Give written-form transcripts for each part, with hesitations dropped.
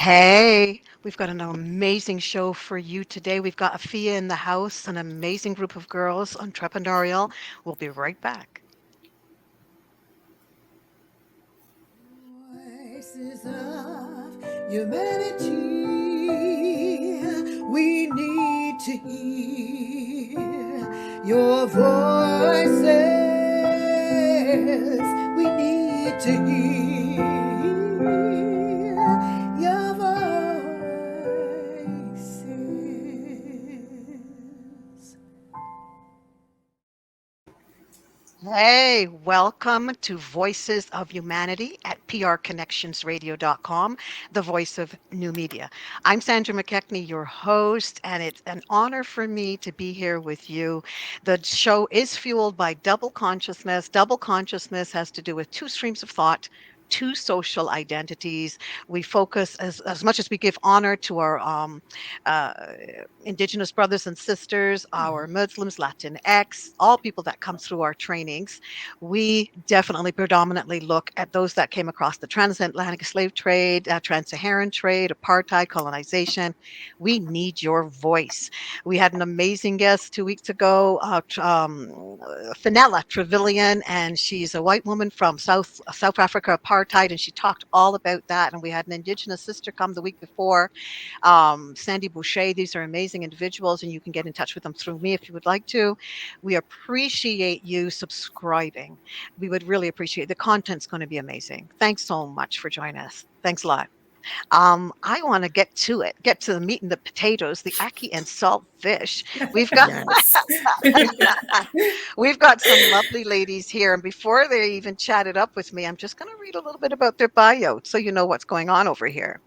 Hey, we've got an amazing show for you today. We've got Afya in the house, an amazing group of girls, entrepreneurial. We'll be right back. Voices of humanity, we need to hear your voices. We need to hear your voices. Hey, welcome to Voices of Humanity at prconnectionsradio.com, the voice of new media. I'm Sandra McKechnie, your host, and it's an honor for me to be here with you. The show is fueled by double consciousness. Double consciousness has to do with two streams of thought. Two social identities. We focus as much as we give honor to our uh, Indigenous brothers and sisters, our Muslims, Latinx, all people that come through our trainings. We definitely predominantly look at those that came across the transatlantic slave trade, trans-Saharan trade, apartheid, colonization. We need your voice. We had an amazing guest 2 weeks ago, Fenella Trevelyan, and she's a white woman from South Africa apartheid, and she talked all about that. And we had an Indigenous sister come the week before, Sandy Boucher. These are amazing individuals, and you can get in touch with them through me if you would like to. We appreciate you subscribing. We would really appreciate it. The content's going to be amazing. Thanks so much for joining us. Thanks a lot. I want to get to it, get to the meat and the potatoes, the ackee and salt fish. We've got Yes. we've got some lovely ladies here, and before they even chatted up with me, I'm just going to read a little bit about their bio so you know what's going on over here.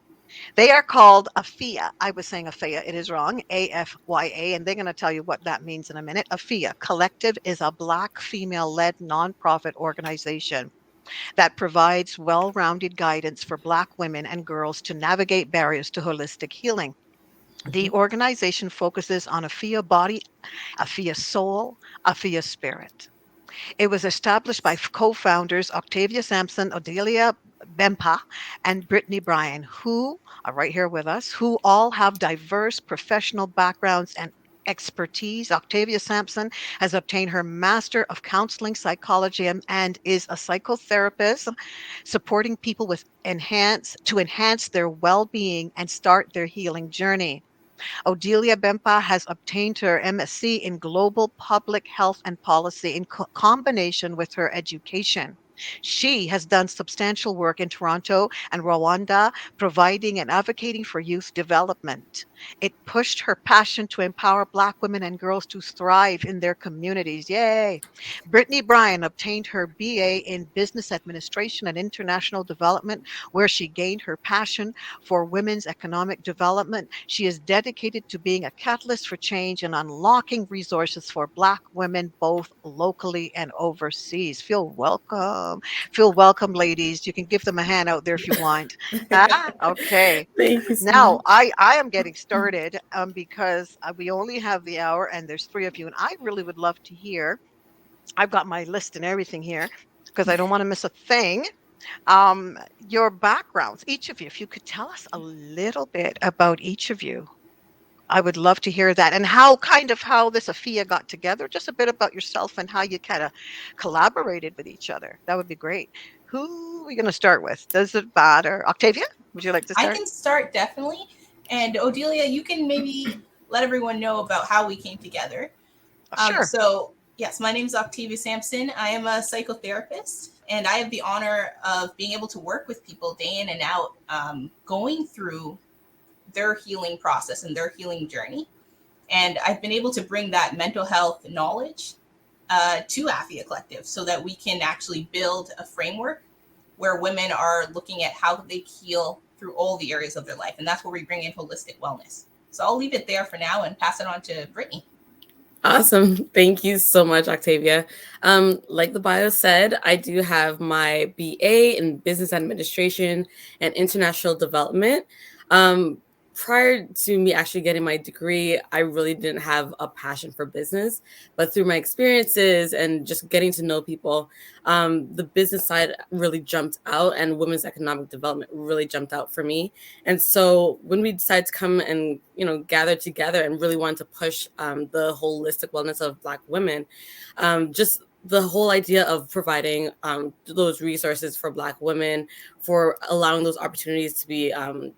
They are called Afya. I was saying Afya, it is wrong, AFYA, and they're going to tell you what that means in a minute. Afya Collective is a Black female-led nonprofit organization that provides well-rounded guidance for Black women and girls to navigate barriers to holistic healing. The organization focuses on Afya Body, Afya Soul, Afya Spirit. It was established by co-founders Octavia Sampson, Odelia Bempah, and Britney Bryan, who are right here with us, who all have diverse professional backgrounds and expertise. Octavia Sampson has obtained her Master of Counseling Psychology and is a psychotherapist supporting people with enhance their well-being and start their healing journey. Odelia Bempah has obtained her MSc in Global Public Health and Policy in combination with her education. She has done substantial work in Toronto and Rwanda, providing and advocating for youth development. It pushed her passion to empower Black women and girls to thrive in their communities. Yay! Brittany Bryan obtained her BA in Business Administration and International Development, where she gained her passion for women's economic development. She is dedicated to being a catalyst for change and unlocking resources for Black women, both locally and overseas. Feel welcome. Feel welcome, ladies. You can give them a hand out there if you want. Ah, okay. Thank you so Now, much. I am getting started because we only have the hour and there's three of you, and I really would love to hear. I've got my list and everything here because I don't want to miss a thing. Your backgrounds, each of you, if you could tell us a little bit about each of you, I would love to hear that, and how this Afia got together, just a bit about yourself and how you kind of collaborated with each other. That would be great. Who are we going to start with? Does it matter? Octavia, would you like to I start? can start definitely. And Odelia, you can maybe let everyone know about how we came together. Sure. So, yes, my name is Octavia Sampson. I am a psychotherapist, and I have the honor of being able to work with people day in and out, going through their healing process and their healing journey. And I've been able to bring that mental health knowledge to Afya Collective so that we can actually build a framework where women are looking at how they heal through all the areas of their life. And that's where we bring in holistic wellness. So I'll leave it there for now and pass it on to Brittany. Awesome. Thank you so much, Octavia. Like the bio said, I do have my BA in Business Administration and International Development. prior to me actually getting my degree, I really didn't have a passion for business. But through my experiences and just getting to know people, the business side really jumped out, and women's economic development really jumped out for me. And so when we decided to come and gather together and really wanted to push the holistic wellness of Black women, just the whole idea of providing those resources for Black women, for allowing those opportunities to be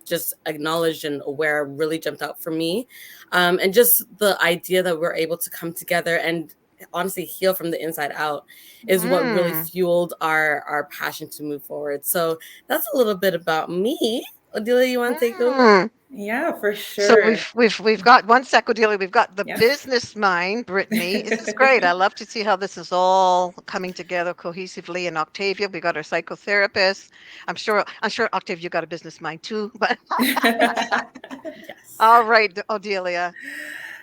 just acknowledged and aware, really jumped out for me. And just the idea that we're able to come together and honestly heal from the inside out is what really Mm. fueled our passion to move forward. So that's a little bit about me. Odelia, you want to take over? Mm. Yeah, for So sure. we've got one sec, Odelia. We've got the Yeah. business mind, Brittany. This is great. I love to see how this is all coming together cohesively. And Octavia, we got our psychotherapist. I'm sure Octavia, you got a business mind too. But Yes. all right, Odelia.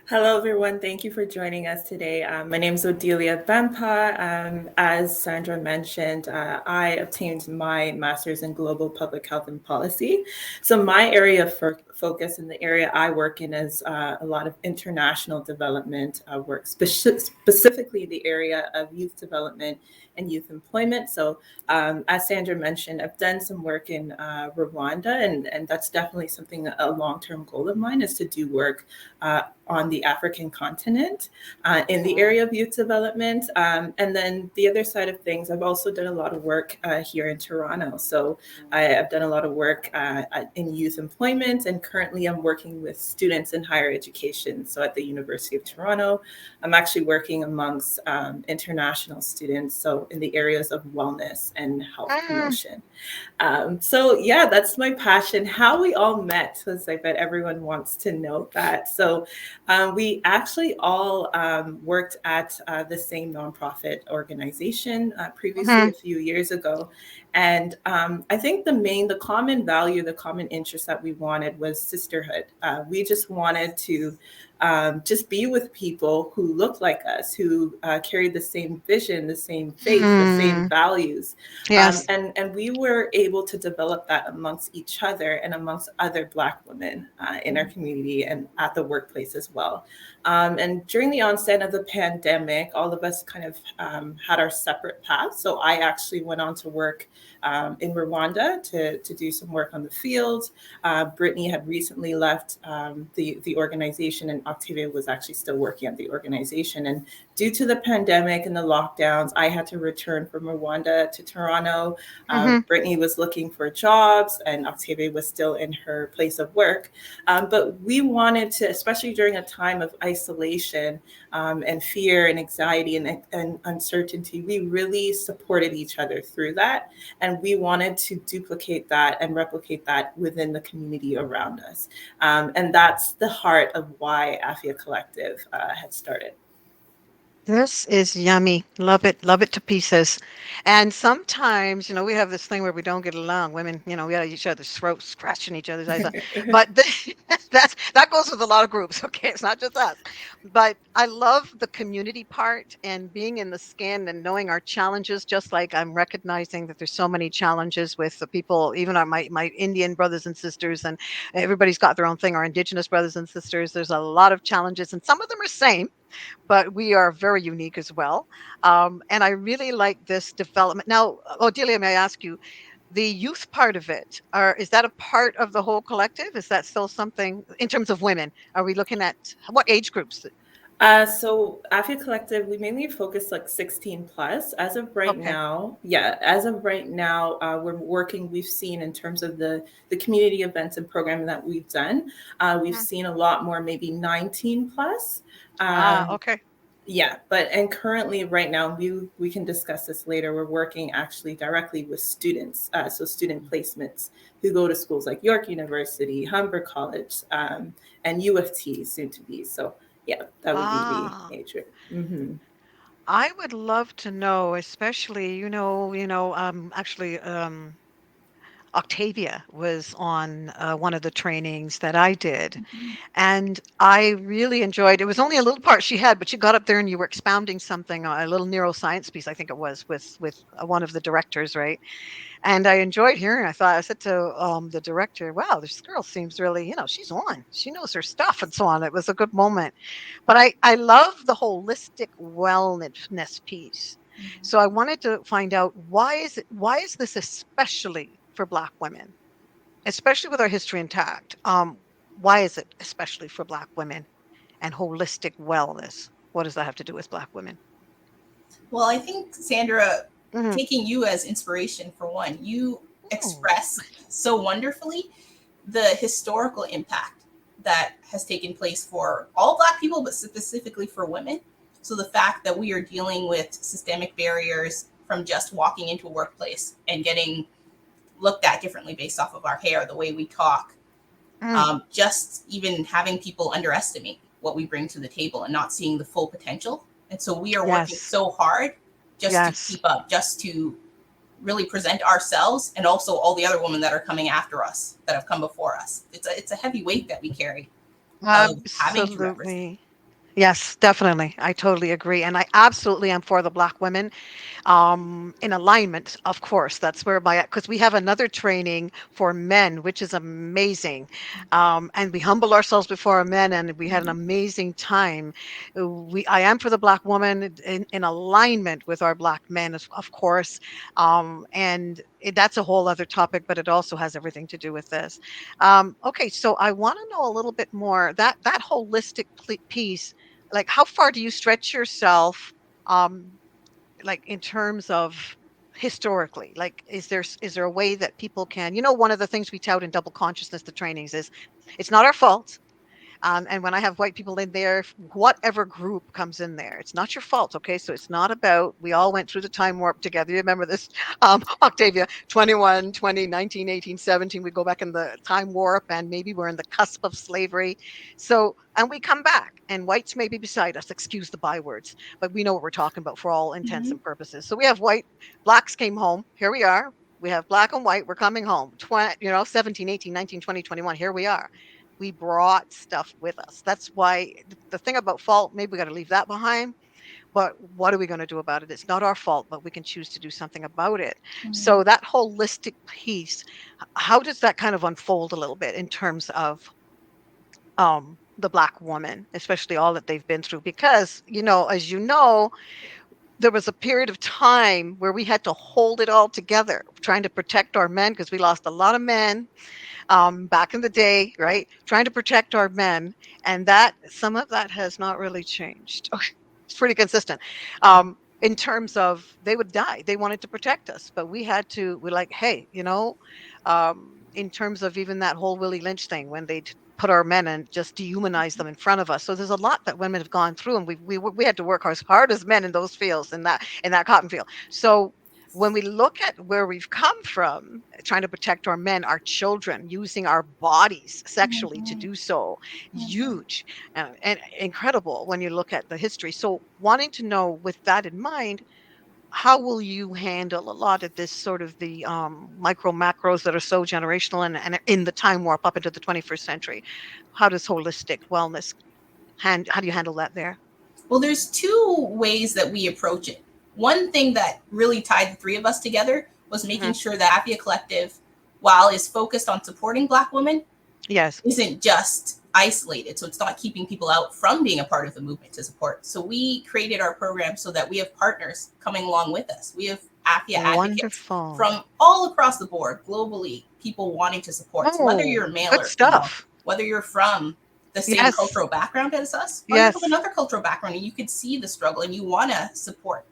Hello, everyone. Thank you for joining us today. My name is Odelia Bempah. As Sandra mentioned, I obtained my master's in global public health and policy. So my area of focus in the area I work in is a lot of international development work, specifically the area of youth development and youth employment. So as Sandra mentioned, I've done some work in Rwanda, and that's definitely something, a long-term goal of mine is to do work on the African continent in the area of youth development. And then the other side of things, I've also done a lot of work here in Toronto. So I've done a lot of work in youth employment, and currently I'm working with students in higher education. So at the University of Toronto, I'm actually working amongst international students, so in the areas of wellness and health Mm. promotion. So yeah, that's my passion. How we all met, because I bet everyone wants to know that. So we actually all worked at the same nonprofit organization previously, a Mhm. few years ago. And I think the common value, the common interest that we wanted was sisterhood. We just wanted to just be with people who looked like us, who carried the same vision, the same faith, the same Mm. values. Yes. And we were able to develop that amongst each other and amongst other Black women in our community and at the workplace as well. And during the onset of the pandemic, all of us kind of had our separate paths. So I actually went on to work in Rwanda to do some work on the field. Britney had recently left the organization, and Octavia was actually still working at the organization. And due to the pandemic and the lockdowns, I had to return from Rwanda to Toronto. Mhm. Britney was looking for jobs, and Octavia was still in her place of work. But we wanted to, especially during a time of isolation and fear and anxiety and uncertainty, we really supported each other through that. And we wanted to duplicate that and replicate that within the community around us. And that's the heart of why Afya Collective had started. This is yummy. Love it to pieces. And sometimes, we have this thing where we don't get along. Women, we got each other's throats, scratching each other's eyes out. But that goes with a lot of groups. Okay, it's not just us. But I love the community part and being in the skin and knowing our challenges. Just like I'm recognizing that there's so many challenges with the people, even my Indian brothers and sisters, and everybody's got their own thing. Our Indigenous brothers and sisters. There's a lot of challenges, and some of them are same, but we are very unique as well. And I really like this development. Now, Odelia, may I ask you, the youth part of it, is that a part of the whole collective? Is that still something in terms of women? Are we looking at what age groups? So Afya Collective, we mainly focus like 16 plus. As of right Okay. now, yeah, as of right now, we've seen in terms of the community events and programming that we've done, we've Mhm. seen a lot more, maybe 19 plus. Um, Okay. yeah, and currently right now, we can discuss this later. We're working actually directly with students, so student placements who go to schools like York University, Humber College, and U of T soon to be. So yeah, that would be Ah, the age group. Mm-hmm. I would love to know, especially, actually, Octavia was on one of the trainings that I did, and I really enjoyed. It was only a little part she had, but she got up there and you were expounding something, a little neuroscience piece, I think it was, with one of the directors, right? And I enjoyed hearing. I said to the director, "Wow, this girl seems really, she's on. She knows her stuff and so on." It was a good moment. But I love the holistic wellness piece. So I wanted to find out why is this especially for Black women, especially with our history intact? Why is it especially for Black women and holistic wellness? What does that have to do with Black women? Well, I think, Sandra, Hmm. taking you as inspiration for one, you Oh, express so wonderfully the historical impact that has taken place for all Black people, but specifically for women. So the fact that we are dealing with systemic barriers from just walking into a workplace and getting looked at differently based off of our hair, the way we talk, mm, just even having people underestimate what we bring to the table and not seeing the full potential. And so we are working yes, so hard just to yes. keep up, just to really present ourselves and also all the other women that are coming after us, that have come before us. It's a heavy weight that we carry of having to represent. Absolutely. Yes, definitely. I totally agree. And I absolutely am for the Black women, in alignment, of course. That's where because we have another training for men, which is amazing. And we humble ourselves before our men, and we had an amazing time. I am for the Black woman in alignment with our Black men, of course. And that's a whole other topic, but it also has everything to do with this. Okay, so I want to know a little bit more that holistic piece. Like, how far do you stretch yourself? Um, like in terms of historically, like is there a way that people can, one of the things we tout in double consciousness, the trainings, is it's not our fault. And when I have white people in there, whatever group comes in there, it's not your fault. Okay. So it's not about, we all went through the time warp together. You remember this, Octavia, 21, 20, 19, 18, 17. We go back in the time warp and maybe we're in the cusp of slavery. So, and we come back and whites may be beside us, excuse the bywords, but we know what we're talking about for all intents Mm-hmm. and purposes. So we have blacks came home. Here we are. We have black and white. We're coming home. 20, 17, 18, 19, 20, 21. Here we are. We brought stuff with us. That's why the thing about fault, maybe we got to leave that behind. But what are we going to do about it? It's not our fault, but we can choose to do something about it. Mm-hmm. So that holistic piece, how does that kind of unfold a little bit in terms of the Black woman, especially all that they've been through? Because, as you know, there was a period of time where we had to hold it all together, trying to protect our men because we lost a lot of men back in the day, right? Trying to protect our men, and that some of that has not really changed. It's pretty consistent. In terms of they would die, they wanted to protect us, but we're like, hey, in terms of even that whole Willie Lynch thing when they put our men and just dehumanize them in front of us. So there's a lot that women have gone through, and we had to work as hard as men in those fields, in that cotton field. So when we look at where we've come from, trying to protect our men, our children, using our bodies sexually to Mm-hmm. do so, Mm-hmm. huge and incredible when you look at the history. So, wanting to know with that in mind, how will you handle a lot of this sort of the micro macros that are so generational and in the time warp up into the 21st century? How does holistic wellness how do you handle that there? Well, there's two ways that we approach it. One thing that really tied the three of us together was making Hmm. sure that Afya Collective, while is focused on supporting Black women, Yes. isn't just isolated. So it's not keeping people out from being a part of the movement to support. So we created our program so that we have partners coming along with us. We have Afya advocates Wonderful. from all across the board, globally, people wanting to support. So whether Oh, you're male good or female, stuff. whether you're from the same Yes. cultural background as us, or you're from Yes. another cultural background and you could see the struggle and you want to support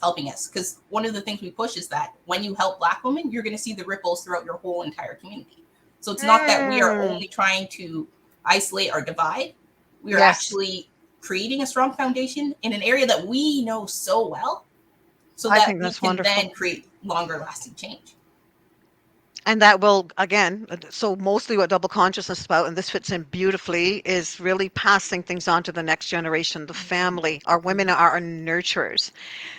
helping us. Because one of the things we push is that when you help Black women, you're going to see the ripples throughout your whole entire community. So it's not that we are Mm, only trying to isolate or divide. We are yes. actually creating a strong foundation in an area that we know so well so I that think we that's can then wonderful. create longer lasting change. And that will, again, so mostly what double consciousness is about, and this fits in beautifully, is really passing things on to the next generation, the family. Our women are our nurturers.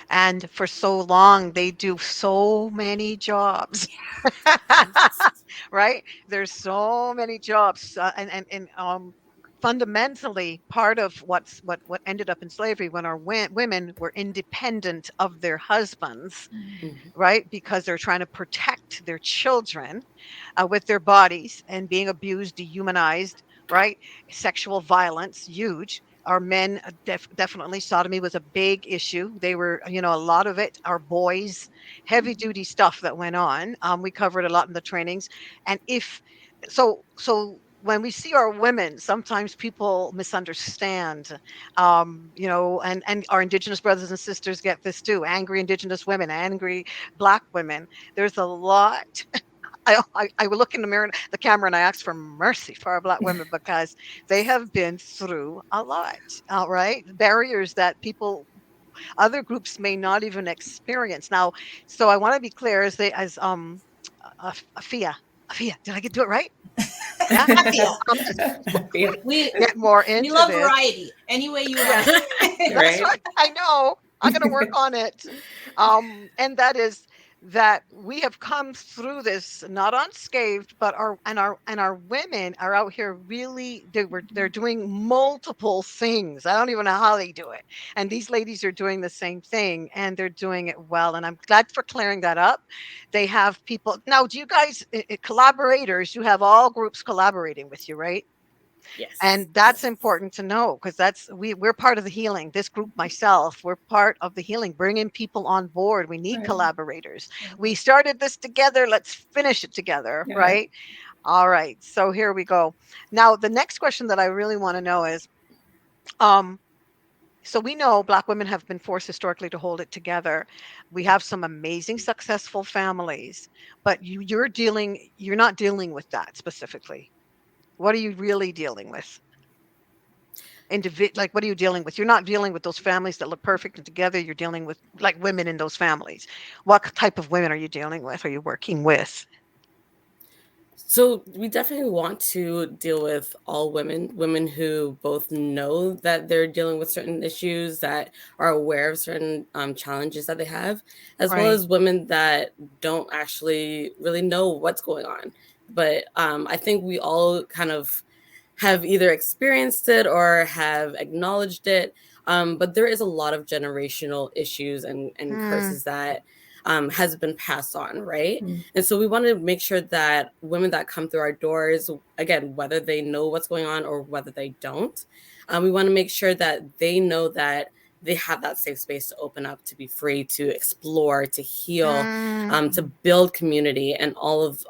And for so long, they do so many jobs. Right? There's so many jobs, and fundamentally, part of what ended up in slavery when our women were independent of their husbands, Mhm. right? Because they're trying to protect their children with their bodies and being abused, dehumanized, right? Sexual violence, huge. Our men, definitely sodomy was a big issue. They were, a lot of it, our boys, heavy duty stuff that went on. We covered a lot in the trainings. And if so, when we see our women, sometimes people misunderstand, and our Indigenous brothers and sisters get this too. Angry Indigenous women, angry Black women. There's a lot. I would look in the mirror, the camera, and I ask for mercy for our Black women because they have been through a lot, right? Barriers that other groups may not even experience. Now, so I want to be clear Afia, Afia, did I do it right? Yeah. Afya. I'm just Yeah. We get more we into love this. variety. Any way you want Yes. it. That's Right. right. I know. I'm going to work on it. And that is that we have come through this not unscathed, but our women are out here really they're doing multiple things. I don't even know how they do it. And these ladies are doing the same thing and they're doing it well. And I'm glad for clearing that up. They have people now. Do you guys collaborators? You have all groups collaborating with you, right? Yes. And that's important to know because we're part of the healing. This group, myself, we're part of the healing, bringing people on board. We need Right. collaborators. We started this together. Let's finish it together, Yeah. right? All right. So here we go. Now, the next question that I really want to know is, um, so we know Black women have been forced historically to hold it together. We have some amazing, successful families, but you're not dealing with that specifically. What are you really dealing with? Like, what are you dealing with? You're not dealing with those families that look perfect and together. You're dealing with like women in those families. What type of women are you dealing with? Are you working with? So we definitely want to deal with all women, women who both know that they're dealing with certain issues, that are aware of certain challenges that they have, as well Right. as women that don't actually really know what's going on. But I think we all kind of have either experienced it or have acknowledged it. But there is a lot of generational issues and Mm, curses that has been passed on, right? Mm. And so we want to make sure that women that come through our doors, again, whether they know what's going on or whether they don't, we want to make sure that they know that they have that safe space to open up, to be free, to explore, to heal, mm, to build community, and all of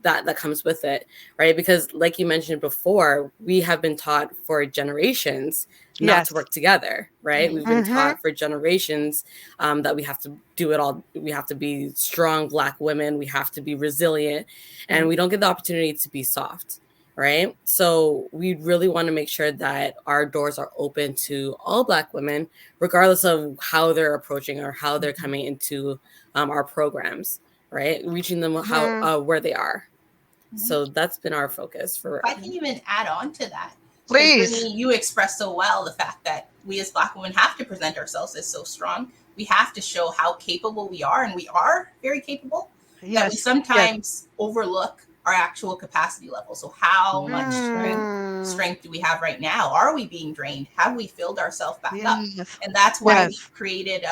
that comes with it, right? Because like you mentioned before, we have been taught for generations not to yes. work together, right? We've been Mm-hmm. taught for generations that we have to do it all. We have to be strong Black women. We have to be resilient, and we don't get the opportunity to be soft, right? So we really want to make sure that our doors are open to all Black women, regardless of how they're approaching or how they're coming into our programs, right? Reaching them how Mm-hmm. where they are. So that's been our focus for. If I can even add on to that, because Please. Brittany, you expressed so well the fact that we as Black women have to present ourselves as so strong. We have to show how capable we are, and we are very capable, that we Yes. Yes. sometimes overlook our actual capacity level. So, how much Right. Mm, strength do we have right now? Are we being drained? Have we filled ourselves back up? yes. And that's why we Yes. created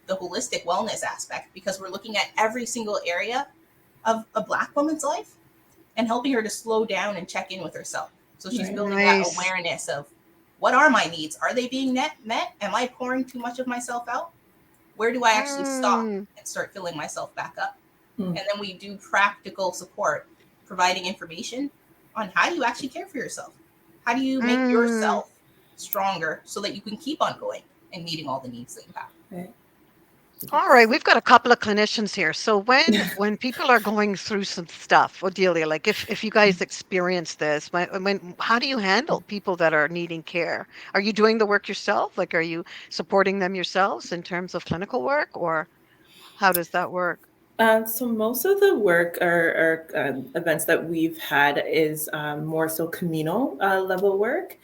the holistic wellness aspect, because we're looking at every single area of a Black woman's life and helping her to slow down and check in with herself. So she's Right. building that Nice. awareness of, what are my needs? Are they being met? Am I pouring too much of myself out? Where do I actually stop Mm, and start filling myself back up? Mm. And then we do practical support, providing information on how do you actually care for yourself? How do you make mm. yourself stronger so that you can keep on going and meeting all the needs that you have? Right. All right, we've got a couple of clinicians here. So when people are going through some stuff, Odelia, like if you guys experience this, when how do you handle people that are needing care? Are you doing the work yourself? Like, are you supporting them yourselves in terms of clinical work, or how does that work? So most of the work or events that we've had is more so communal level work.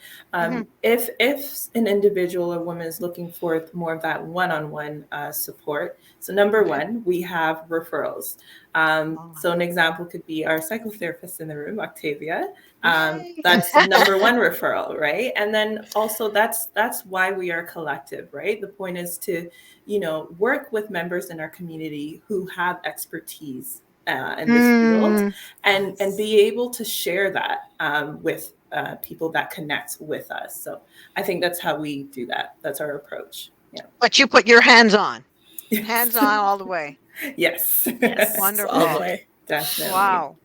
If an individual or woman is looking for more of that one-on-one support, so number Okay. one, we have referrals. So an example could be our psychotherapist in the room, Octavia. Yay. That's number one referral, right? And then also that's why we are collective, right? The point is to work with members in our community who have expertise in this field, Mm. and be able to share that with people that connect with us. So I think that's how we do that. That's our approach. Yeah. But you put your hands on Yes. all the way. Yes. Yes, all the Wonderful. way. Definitely. Wow.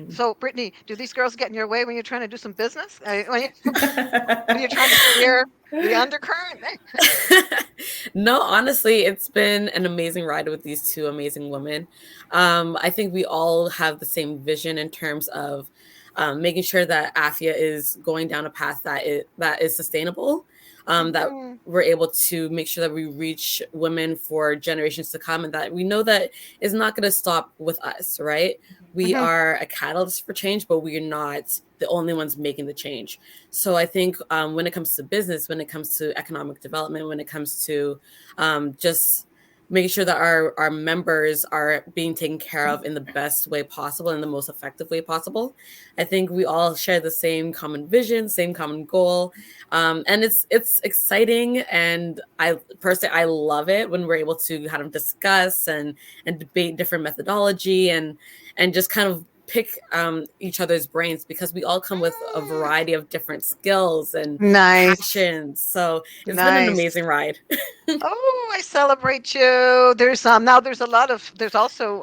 So, Brittany, do these girls get in your way when you're trying to do some business? When you're trying to steer the undercurrent? No, honestly, it's been an amazing ride with these two amazing women. I think we all have the same vision in terms of making sure that Afya is going down a path that is sustainable, that Mhm. we're able to make sure that we reach women for generations to come, and that we know that it's not going to stop with us, right? We Mhm. are a catalyst for change, but we are not the only ones making the change. So I think when it comes to business, when it comes to economic development, when it comes to just making sure that our members are being taken care of in the best way possible, in the most effective way possible, I think we all share the same common vision, same common goal, and it's exciting. And I personally, I love it when we're able to kind of discuss and debate different methodology and just kind of pick each other's brains, because we all come with a Mm. variety of different skills and Nice. passions. So it's been an Nice. amazing ride. Oh, I celebrate you. There's now there's a lot of there's also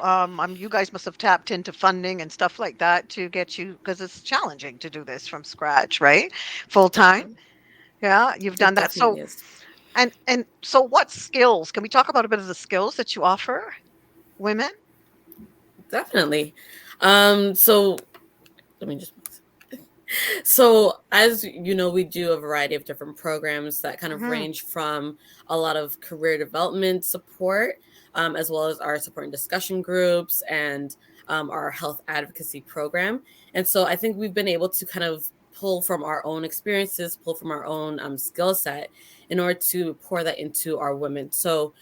you guys must have tapped into funding and stuff like that to get you, because it's challenging to do this from scratch, right? Full time. Definitely. Yeah, you've done It that. So definitely is. and so what skills? Can we talk about a bit of the skills that you offer women? Definitely. So let me just So, as you know, we do a variety of different programs that kind of Mhm. range from a lot of career development support, as well as our support and discussion groups and our health advocacy program. And so, I think we've been able to kind of pull from our own experiences, pull from our own skill set in order to pour that into our women. So,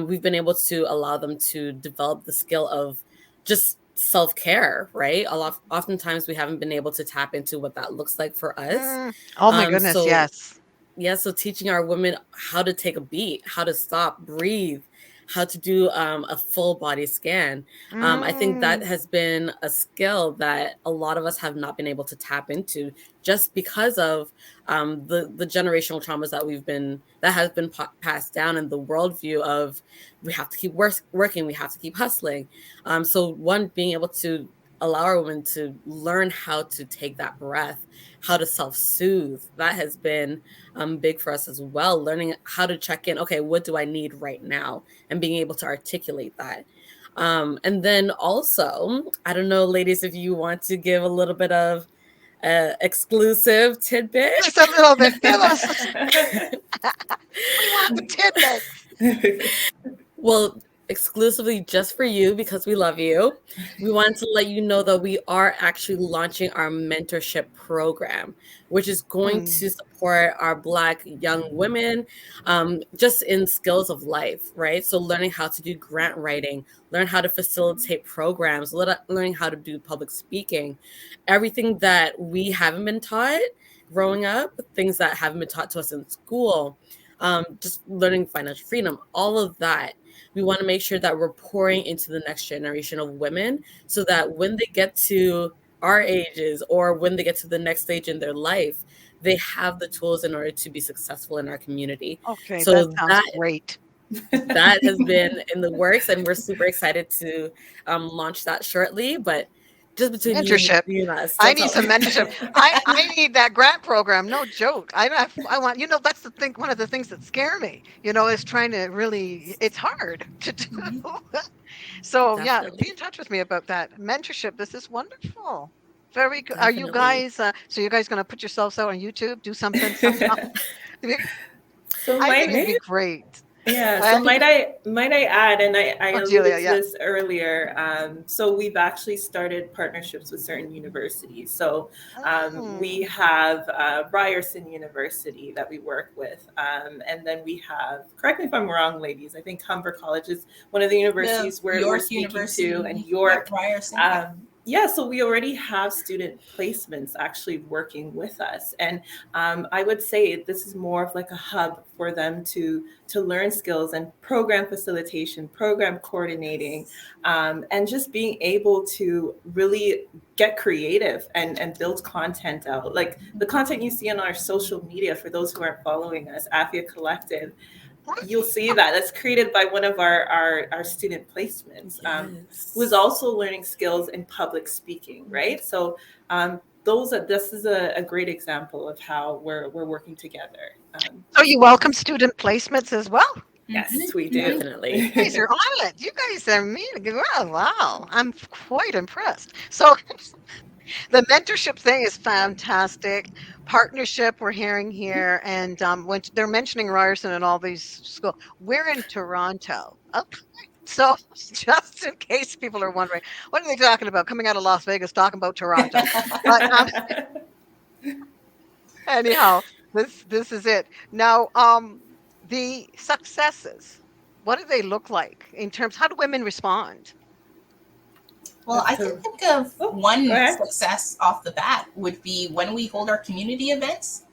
we've been able to allow them to develop the skill of just self-care, right? Oftentimes we haven't been able to tap into what that looks like for us. Mm. Oh my goodness, So yes. yeah, so teaching our women how to take a beat, how to stop, breathe, how to do a full body scan. I think that Mm. has been a skill that a lot of us have not been able to tap into, just because of the generational traumas that has been passed down, and the worldview of we have to keep working, we have to keep hustling. So one, being able to allow our women to learn how to take that breath, how to self-soothe, that has been big for us as well. Learning how to check in. Okay, what do I need right now, and being able to articulate that. And then also, I don't know, ladies, if you want to give a little bit of exclusive tidbit. Just a little bit. Give us. We want the tidbits. Well, exclusively just for you, because we love you, we wanted to let you know that we are actually launching our mentorship program, which is going Mm. to support our Black young women just in skills of life, right? So, learning how to do grant writing, learn how to facilitate programs, learning how to do public speaking, everything that we haven't been taught growing up, things that haven't been taught to us in school. Just learning financial freedom, all of that, we want to make sure that we're pouring into the next generation of women, so that when they get to our ages, or when they get to the next stage in their life, they have the tools in order to be successful in our community. Okay, that So sounds great. that has been in the works, and we're super excited to launch that shortly. But just between Mentorship. you and us, I don't need tell some her. mentorship. I need that grant program. No joke. I want, that's the thing. One of the things that scare me, is trying to really, it's hard to do. So yeah, be Definitely. in touch with me about that mentorship. This is wonderful. Very good. Are you Definitely. guys, so you guys going to put yourselves out on YouTube, do something sometime? So I my think it'd be great. Yeah, so might I add, and I alluded Odelia, to yeah. this earlier. So we've actually started partnerships with certain universities. So we have Ryerson University that we work with, and then we have. Correct me if I'm wrong, ladies. I think Humber College is one of the The universities we're York speaking University, to, and York. Ryerson. Yeah, so we already have student placements actually working with us, and I would say this is more of like a hub for them to learn skills and program facilitation, program coordinating, and just being able to really get creative and build content out. Like the content you see on our social media, for those who aren't following us, Afya Collective, you'll see that that's created by one of our student placements, who's also learning skills in public speaking, right? So this is a great example of how we're working together. So you welcome student placements as well? Yes, we do. Definitely. You guys are on it. You guys are wow. I'm quite impressed. So the mentorship thing is fantastic. Partnership we're hearing here, and when they're mentioning Ryerson and all these schools, we're in Toronto. Okay. So just in case people are wondering, what are they talking about? Coming out of Las Vegas, talking about Toronto. But anyhow, this is it. Now, the successes, what do they look like in terms? How do women respond? Well, I can think of one go ahead. success off the bat would be when we hold our community events.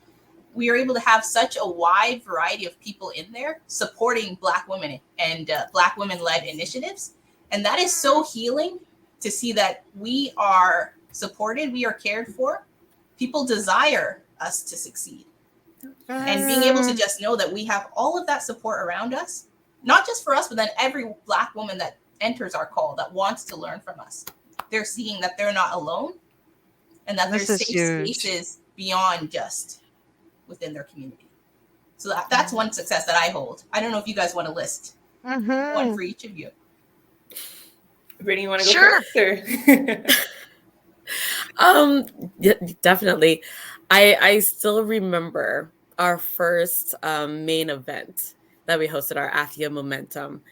We are able to have such a wide variety of people in there supporting Black women and Black women-led initiatives. And that is so healing to see that we are supported, we are cared for. People desire us to succeed. And being able to just know that we have all of that support around us, not just for us, but then every Black woman that enters our call that wants to learn from us. They're seeing that they're not alone and that there's safe spaces beyond just within their community. So that's one success that I hold. I don't know if you guys want to list one for each of you. Brittany, you want to go first? Yeah, definitely. I still remember our first main event that we hosted, our Afya Momentum.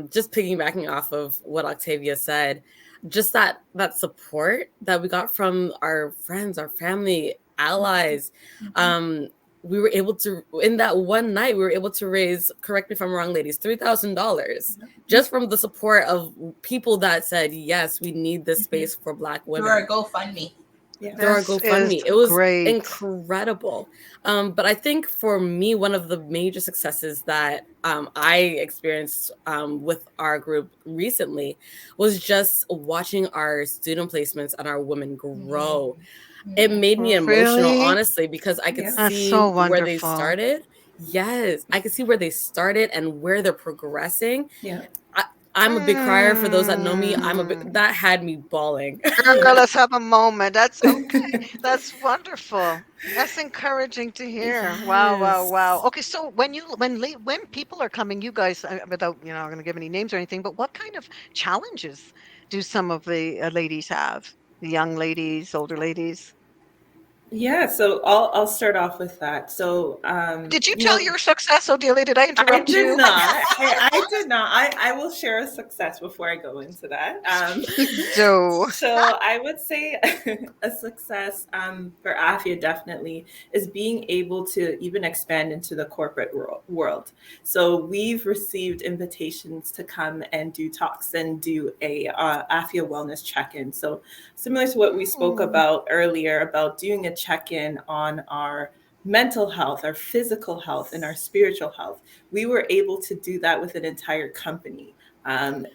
Just piggybacking off of what Octavia said, just that support that we got from our friends, our family, allies. We were able to, in that one night, we were able to raise, correct me if I'm wrong, ladies, $3,000 just from the support of people that said, yes, we need this space for Black women. Through our GoFundMe. Through our GoFundMe. It was incredible. But I think for me, one of the major successes that I experienced with our group recently was just watching our student placements and our women grow. It made me emotional, honestly, because I could see where they started. Yes, I could see where they started and where they're progressing. Yeah. I'm a big crier. For those that know me, that had me bawling. Girl, let's have a moment. That's okay. That's wonderful. That's encouraging to hear. Yes. Wow. Okay, so when people are coming, you guys, without I'm going to give any names or anything, but what kind of challenges do some of the ladies have? The young ladies, older ladies. Yeah, so I'll start off with that. So did you tell your success, Odelia? Did I interrupt you? I did not. I will share a success before I go into that. So I would say a success for Afya definitely is being able to even expand into the corporate world. So we've received invitations to come and do talks and do a Afya wellness check-in. So similar to what we spoke about earlier about doing a check-in on our mental health, our physical health, and our spiritual health. We were able to do that with an entire company. And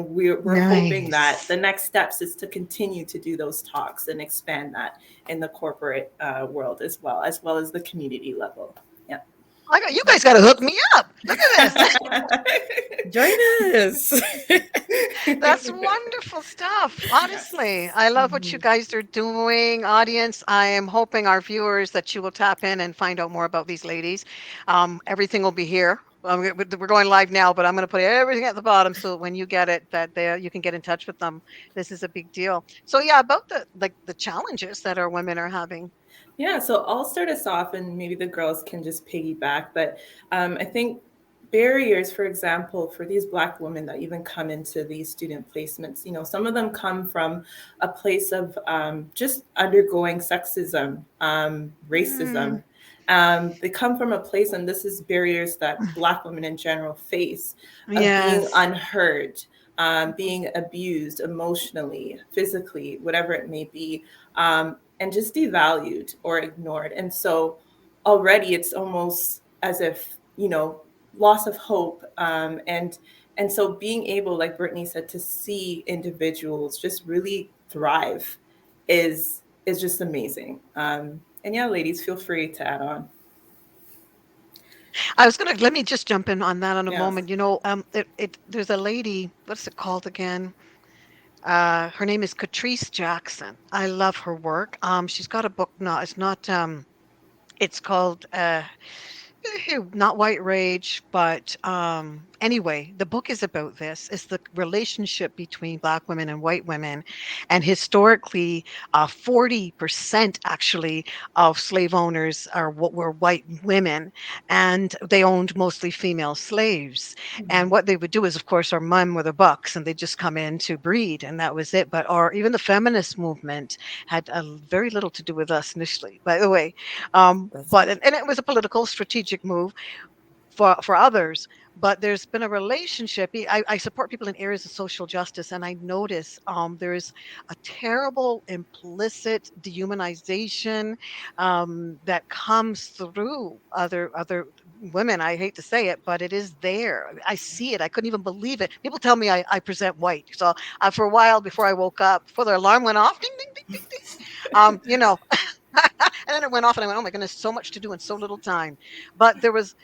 we're hoping that the next steps is to continue to do those talks and expand that in the corporate world as well as the community level. Yeah. You guys got to hook me up. Look at this. Join us. That's wonderful stuff. Honestly, I love what you guys are doing. Audience, I am hoping our viewers that you will tap in and find out more about these ladies. Everything will be here. We're going live now, but I'm going to put everything at the bottom so when you get it, that you can get in touch with them. This is a big deal. So yeah, about the challenges that our women are having. Yeah, so I'll start us off and maybe the girls can just piggyback. But I think barriers, for example, for these Black women that even come into these student placements, you know, some of them come from a place of just undergoing sexism, Mm, racism. They come from a place, and this is barriers that Black women in general face, of being yes. unheard, being abused emotionally, physically, whatever it may be, and just devalued or ignored. And so already it's almost as if, you know, loss of hope, and so being able, like Brittany said, to see individuals just really thrive is just amazing. And yeah, ladies, feel free to add on. I was gonna let me just jump in on that in a Yeah. moment. There's a lady, what's it called again? Her name is Catrice Jackson. I love her work. She's got a book. No, it's not. It's called not white rage, but anyway, the book is about this. It's the relationship between Black women and white women, and historically, 40% actually of slave owners are what were white women, and they owned mostly female slaves. And what they would do is, of course, our mom were the bucks, and they just come in to breed, and that was it. But or even the feminist movement had very little to do with us initially, by the way. That's But it was a political strategic move for others. But there's been a relationship. I support people in areas of social justice, and I notice there's a terrible implicit dehumanization that comes through other women. I hate to say it, but it is there. I see it. I couldn't even believe it. People tell me I present white. So for a while before I woke up, before the alarm went off, ding ding ding ding ding. You know, and then it went off and I went, oh my goodness, so much to do in so little time. But there was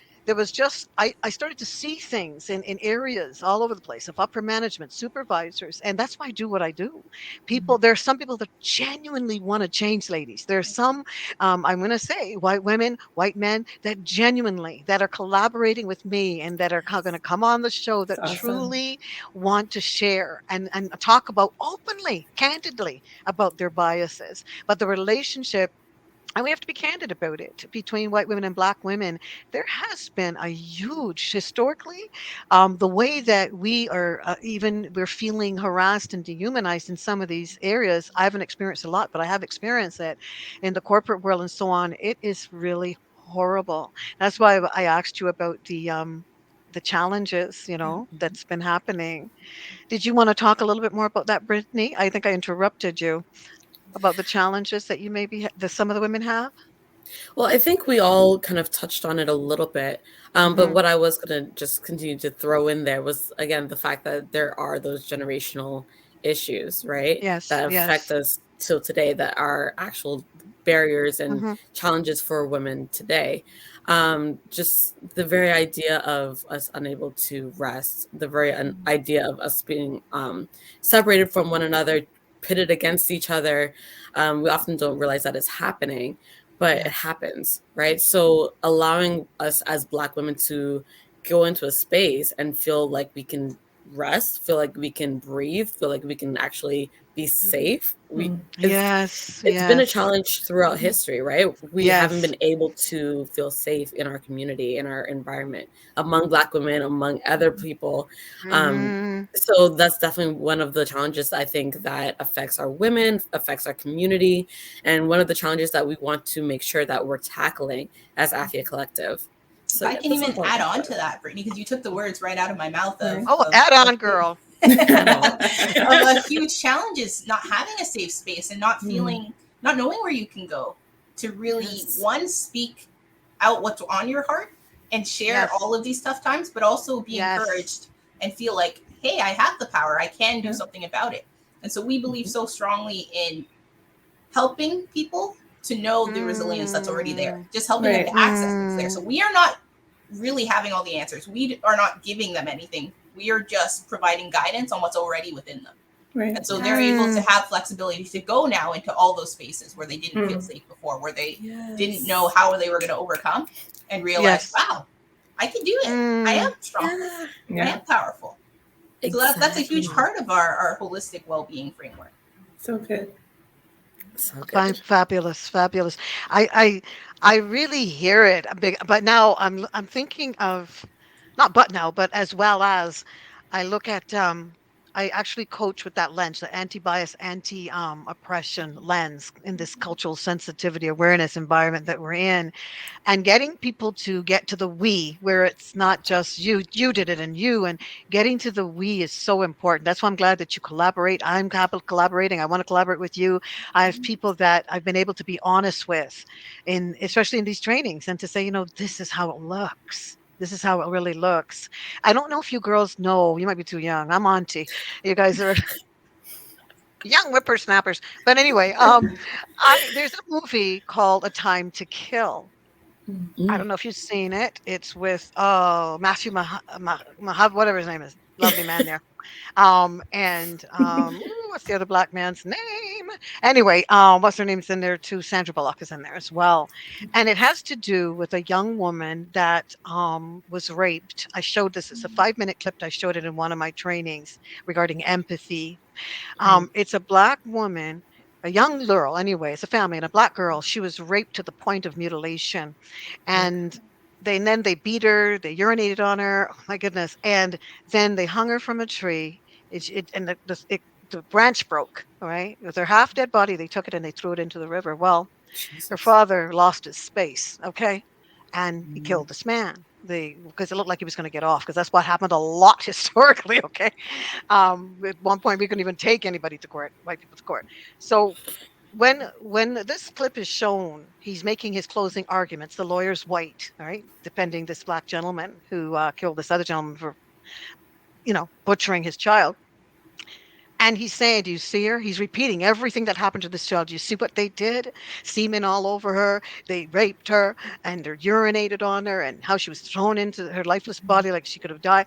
just I started to see things in areas all over the place of upper management, supervisors, and that's why I do what I do. There are some people that genuinely want to change, ladies. There's some I'm gonna say white women, white men that genuinely that are collaborating with me and that are gonna come on the show It's that awesome. truly want to share and talk about openly, candidly about their biases. But the relationship, and we have to be candid about it, between white women and black women, there has been a huge historically, the way that we are even we're feeling harassed and dehumanized in some of these areas. I haven't experienced a lot, but I have experienced it in the corporate world and so on. It is really horrible. That's why I asked you about the challenges, Yeah. that's been happening. Did you want to talk a little bit more about that, Brittany? I think I interrupted you about the challenges that you maybe that some of the women have. Well, I think we all kind of touched on it a little bit. But Mhm. what I was going to just continue to throw in there was, again, the fact that there are those generational issues, right, Yes, that affect yes. us till today, that are actual barriers and Mhm. challenges for women today. Just the very idea of us unable to rest, the very idea of us being separated from one another, pitted against each other. We often don't realize that it's happening, but it Yes. happens, right? So allowing us as Black women to go into a space and feel like we can rest, feel like we can breathe, feel like we can actually be safe. We Yes, it's been a yes. challenge throughout history, right? We haven't Yes. been able to feel safe in our community, in our environment, among Black women, among other people. Um, Mhm. so that's definitely one of the challenges I think that affects our women, affects our community, and one of the challenges that we want to make sure that we're tackling as Afya Collective. If So I yeah, can that's even what I'll add talk on about. to that, Brittany, because you took the words right out of my mouth Right. Oh, add of on, girl. Oh, of a huge challenge is not having a safe space and not Mm. feeling, not knowing where you can go to really, yes. one, speak out what's on your heart and share Yes. all of these tough times, but also be Yes. encouraged and feel like, hey, I have the power, I can do Yeah. something about it. And so we believe Mhm. so strongly in helping people to know the resilience that's already there, Mm. just helping them to Right. access what's there. Mm. So we are not really having all the answers. We are not giving them anything. We are just providing guidance on what's already within them. Right. And so they're able to Mm. have flexibility to go now into all those spaces where they didn't feel Mm. safe before, where they didn't know Yes. how they were going to overcome and realize, Yes. wow, I can do it. I am Mm. strong. Yeah. I Yeah. am powerful. So that's a huge Exactly. part of our holistic well-being framework. So good. So Fine, good. fabulous, fabulous. I I I really hear it, but now I'm thinking of not but now, but as well as I look at I actually coach with that lens, the anti-bias, anti oppression lens in this cultural sensitivity awareness environment that we're in, and getting people to get to the we, where it's not just you did it and you, and getting to the we is so important. That's why I'm glad that you collaborate. I'm collaborating. I want to collaborate with you. I have people that I've been able to be honest with, in especially in these trainings, and to say, this is how it looks. This is how it really looks. I don't know if you girls know. You might be too young. I'm auntie. You guys are young whippersnappers. But anyway, I there's a movie called A Time to Kill. I Mm. don't know if you've seen it. It's with, Matthew whatever his name is, lovely man there. What's the other black man's name? Anyway, what's her name's in there too? Sandra Bullock is in there as well, and it has to do with a young woman that was raped. I showed this. It's a 5-minute clip. I showed it in one of my trainings regarding empathy. Mm. It's a black woman, a young girl. Anyway, it's a family and a black girl. She was raped to the point of mutilation, and then they beat her, they urinated on her. Oh my goodness! And then they hung her from a tree. And the branch broke. All right, with her half dead body, they took it and they threw it into the river. Well, her Jesus. father lost his space. Okay, and he killed this man. Because it looked like he was going to get off, because that's what happened a lot historically. Okay, at one point we couldn't even take anybody to court, white people to court. So when this clip is shown, he's making his closing arguments. The lawyer's white, all right, defending this black gentleman who killed this other gentleman for, butchering his child. And he's saying, "Do you see her?" He's repeating everything that happened to this child. Do you see what they did? Semen all over her. They raped her and they urinated on her, and how she was thrown into her lifeless body like she could have died.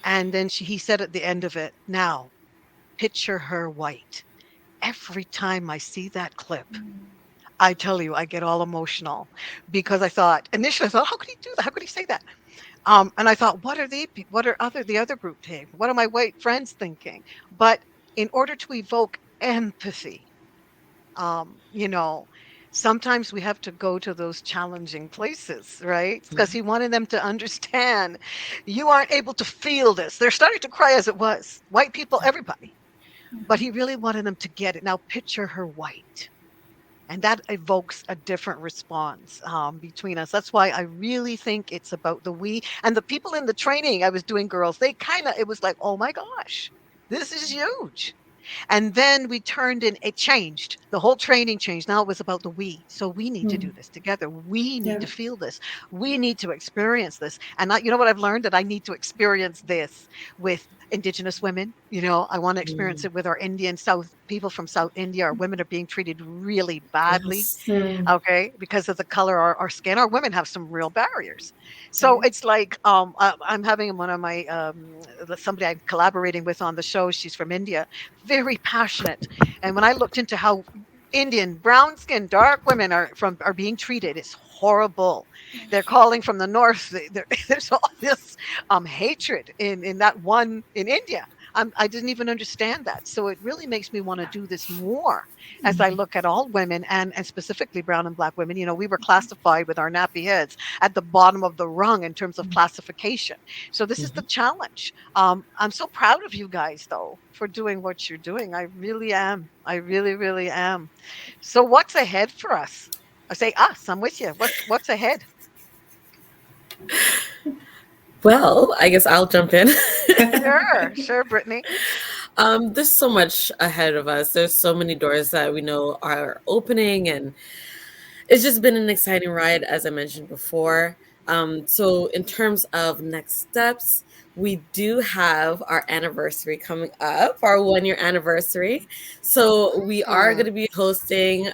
And then he said at the end of it, "Now, picture her white." Every time I see that clip, I tell you, I get all emotional, because initially I thought, how could he do that? How could he say that? And I thought, what are the other group thinking? What are my white friends thinking? But in order to evoke empathy, um, you know, sometimes we have to go to those challenging places, right? Because he wanted them to understand, you aren't able to feel this. They're starting to cry as it was. White people, everybody. But he really wanted them to get it. Now picture her white. And that evokes a different response between us. That's why I really think it's about the we. And the people in the training I was doing, girls, it was like, oh my gosh, this is huge. And then we turned in, it changed. The whole training changed. Now it was about the we. So we need to do this together. We need Yeah. to feel this. We need to experience this. And you know what I've learned? That I need to experience this with Indigenous women. I want to experience Mm. it with our Indian South people from South India. Our women are being treated really badly, Yes. okay, because of the color of our skin. Our women have some real barriers. So Right. it's like, I'm having one of my somebody I'm collaborating with on the show. She's from India, very passionate. And when I looked into how Indian, brown skin, dark women are being treated, it's horrible. They're calling from the north. There's all this hatred in that one in India. I didn't even understand that. So it really makes me want to do this more as I look at all women, and specifically brown and black women. We were classified with our nappy heads at the bottom of the rung in terms of classification. So this is the Mhm. challenge. I'm so proud of you guys, though, for doing what you're doing. I really am. I really, really am. So what's ahead for us? I say us. I'm with you. What's ahead? Well, I guess I'll jump in. Sure, sure, Brittany. There's so much ahead of us. There's so many doors that we know are opening, and it's just been an exciting ride, as I mentioned before. So, in terms of next steps, we do have our anniversary coming up, our 1 year anniversary. So, we are going Mm. to be hosting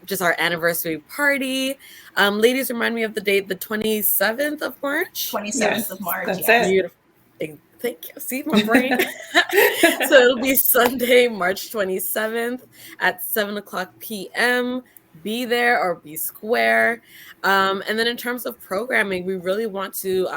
just our anniversary party. Ladies, remind me of the date, the 27th of March. 27th of Yes, March, that's yes. it. Beautiful. Thank you. See my brain. So it'll be Sunday, March 27th at 7 o'clock p.m. Be there or be square. And then in terms of programming, we really want to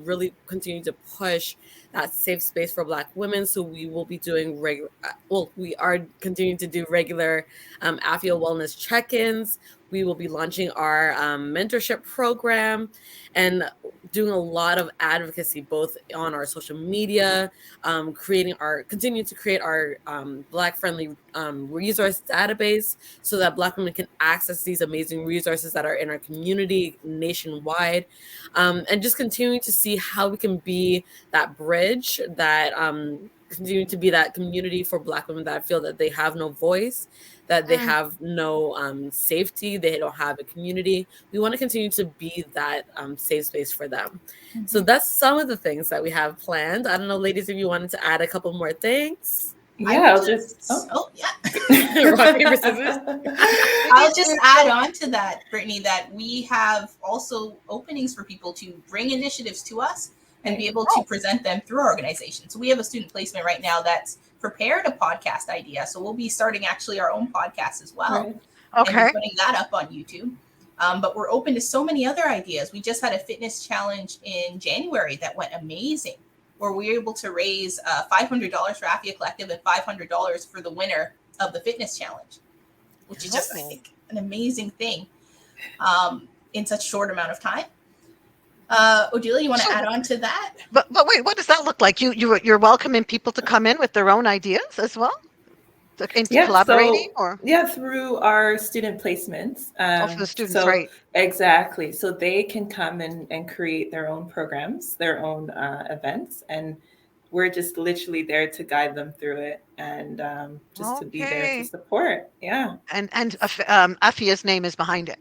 really continue to push that safe space for Black women. So we will be doing we are continuing to do regular Afya Wellness check-ins. We will be launching our mentorship program. And doing a lot of advocacy, both on our social media, continuing to create our Black friendly resource database so that Black women can access these amazing resources that are in our community nationwide, and just continuing to see how we can be that bridge that continue to be that community for Black women that feel that they have no voice, that they have no safety, they don't have a community. We want to continue to be that safe space for them. So that's some of the things that we have planned. I don't know, ladies, if you wanted to add a couple more things. Yeah, I'll Rock, paper, scissors. I'll just add on to that, Brittany, that we have also openings for people to bring initiatives to us and be able to present them through our organization. So we have a student placement right now that's prepared a podcast idea. So we'll be starting actually our own podcast as well. Right. Okay. And putting that up on YouTube. But we're open to so many other ideas. We just had a fitness challenge in January that went amazing, where we were able to raise $500 for Afya Collective and $500 for the winner of the fitness challenge, which is just, I think, an amazing thing in such a short amount of time. Odelia, you want to add on to that? But wait, what does that look like? You're welcoming people to come in with their own ideas as well? Collaborating through our student placements. For the students, right? Exactly. So they can come and create their own programs, their own events, and we're just literally there to guide them through it and to be there to support. Yeah. And Afya's name is behind it.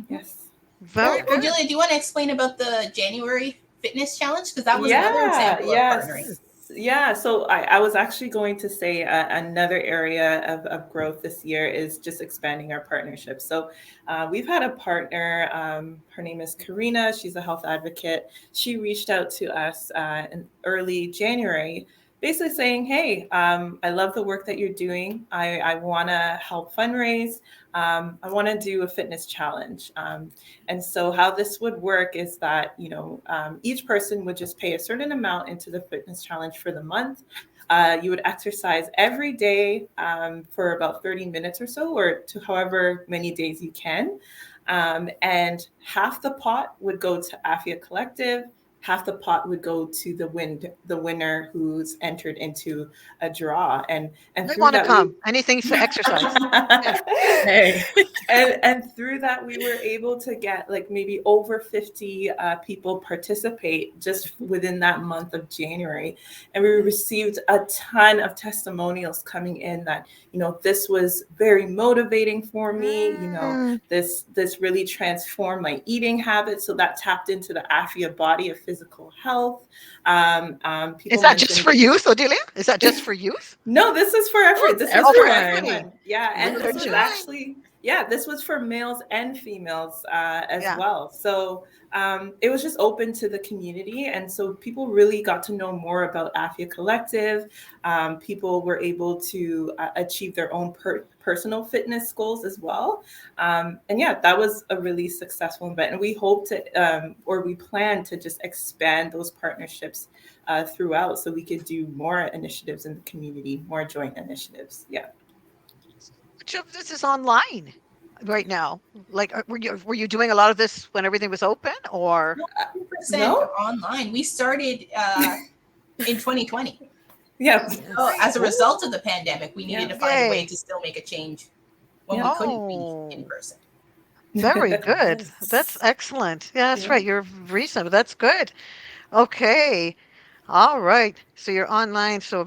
Yes. Very good. Odelia, do you want to explain about the January fitness challenge? Because that was another example of partnering. Yeah, so I was actually going to say another area of growth this year is just expanding our partnerships. So we've had a partner, her name is Karina, she's a health advocate. She reached out to us in early January, basically saying, hey, I love the work that you're doing. I want to help fundraise. I want to do a fitness challenge. And so how this would work is that, each person would just pay a certain amount into the fitness challenge for the month. You would exercise every day for about 30 minutes or so, or to however many days you can. And half the pot would go to Afya Collective. Half the pot would go to the winner who's entered into a draw. And we want to come. Anything to exercise. And through that, we were able to get like maybe over 50 people participate just within that month of January. And we received a ton of testimonials coming in that, this was very motivating for me. This really transformed my eating habits. So that tapped into the Afya Body of physical health. Is that just for youth, Odelia? Is that just for youth? No, this is for everyone. This is for everyone. Yeah, and this was actually, this was for males and females as well. So it was just open to the community. And so people really got to know more about Afya Collective. People were able to achieve their own personal fitness goals as well. And that was a really successful event. And we hope to, we plan to just expand those partnerships throughout so we could do more initiatives in the community, more joint initiatives. Yeah. Much of this is online right now. Like, were you doing a lot of this when everything was open, or 100% online? We started in 2020. Yeah. So as a result of the pandemic, we needed to find a way to still make a change when we couldn't be in person. Very good. That's excellent. Yeah, that's right. You're recent, but that's good. Okay. All right. So you're online. So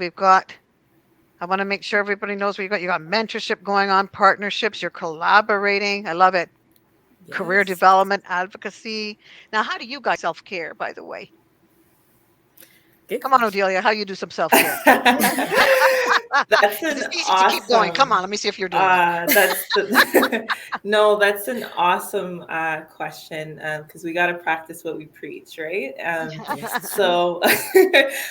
I want to make sure everybody knows what you got. You got mentorship going on, partnerships, you're collaborating. I love it. Yes. Career development, advocacy. Now, how do you guys self-care, by the way? Come on, Odelia, how you do some self-care? That's an awesome. Keep going. Come on, let me see if you're doing it. No, that's an awesome question because we got to practice what we preach, right? So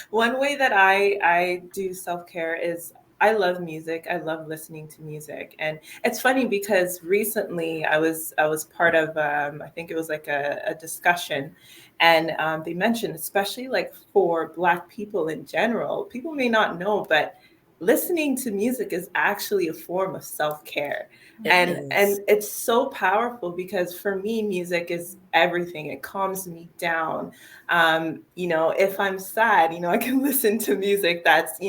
one way that I do self-care is I love music. I love listening to music. And it's funny because recently I was part of, I think it was like a discussion. And they mentioned, especially like for Black people in general, people may not know, but listening to music is actually a form of self-care. It And is. it's so powerful because for me, music is everything. It calms me down. If I'm sad, I can listen to music that's,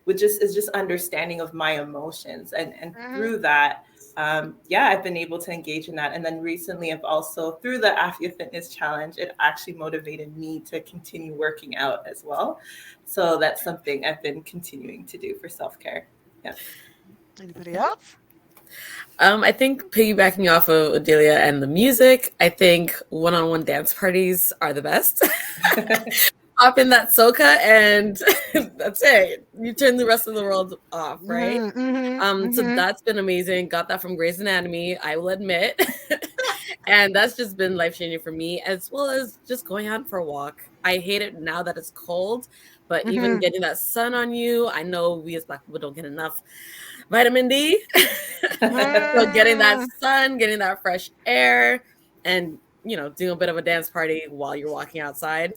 which just is just understanding of my emotions. And Mhm. through that, I've been able to engage in that. And then recently, I've also, through the Afya Fitness Challenge, it actually motivated me to continue working out as well. So that's something I've been continuing to do for self-care. Yeah. Anybody else? I think piggybacking off of Odelia and the music, I think one-on-one dance parties are the best. Hop in that soca and that's it. You turn the rest of the world off, right? So Mm-hmm. that's been amazing. Got that from Grey's Anatomy, I will admit. And that's just been life-changing for me, as well as just going out for a walk. I hate it now that it's cold, but even Mm-hmm. getting that sun on you, I know we as Black people don't get enough vitamin D. So getting that Mm, sun, getting that fresh air, and doing a bit of a dance party while you're walking outside.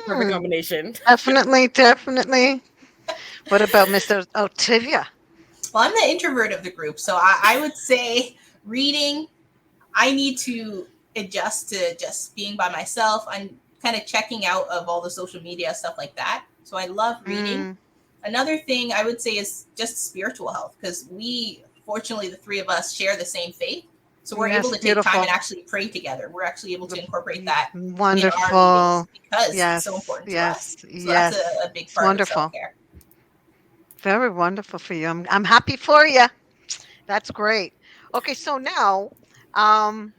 Perfect mm. combination. Definitely, definitely. What about Mr. Octavia? Well, I'm the introvert of the group, so I would say reading. I need to adjust to just being by myself. I'm kind of checking out of all the social media stuff like that. So I love reading. Mm, Another thing I would say is just spiritual health, because fortunately, the three of us share the same faith. So we're able yes, to take time beautiful. and actually pray together. We're actually able to incorporate that in our Wonderful. meetings because it's so Yes, important to us. yes, So that's yes. a big It's part of self wonderful. care. Very wonderful for you. I'm happy for you. That's great. Okay, so now, um,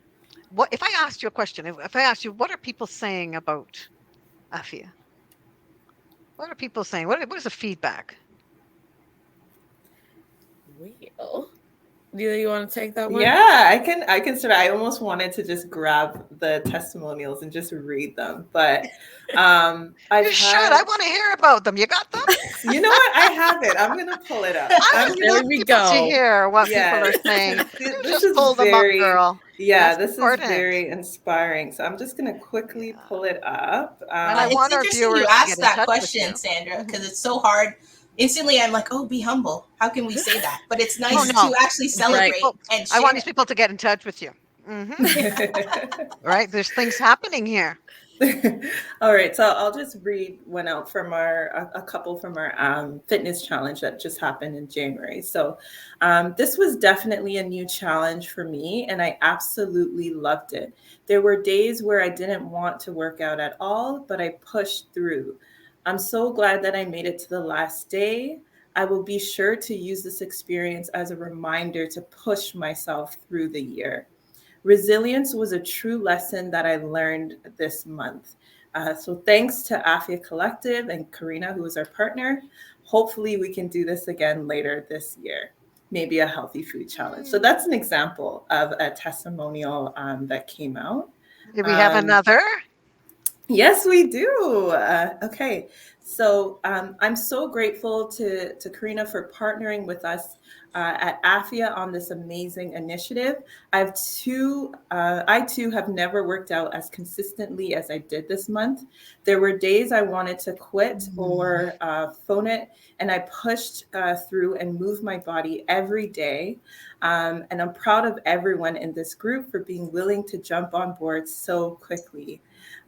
what if I asked you a question? If I asked you, what are people saying about Afia? What are people saying? What is the feedback? Well, do you want to take that one? Yeah, I can sort of, I almost wanted to just grab the testimonials and just read them, but I've You should. I had, want to hear about them. You got them? you know what? I have it. I'm gonna pull it up. I I'm would gonna, There love we people to go. hear what people yeah, are saying. You this just is pull them up, very, girl. yeah, That's this is important. very inspiring. So I'm just gonna quickly Yeah. pull it up. And I It's want our interesting you viewers to get asked in that touch with question, you. Sandra, Mhm. because it's so hard. Instantly, I'm like, oh, be humble. How can we say that? But it's Oh nice to no. actually These Right. celebrate people and I want these share. people to get in touch with you. Right? There's things happening here. All right, so I'll just read one out from a couple from our fitness challenge that just happened in January. So this was definitely a new challenge for me, and I absolutely loved it. There were days where I didn't want to work out at all, but I pushed through. I'm so glad that I made it to the last day. I will be sure to use this experience as a reminder to push myself through the year. Resilience was a true lesson that I learned this month. So thanks to Afya Collective and Karina, who is our partner. Hopefully, we can do this again later this year. Maybe a healthy food challenge. So Mm. that's an example of a testimonial that came out. Do we have Um, another? Yes, we do. Okay. So I'm so grateful to Karina for partnering with us at Afya on this amazing initiative. I too have never worked out as consistently as I did this month. There were days I wanted to quit or phone it, and I pushed through and moved my body every day. And I'm proud of everyone in this group for being willing to jump on board so quickly.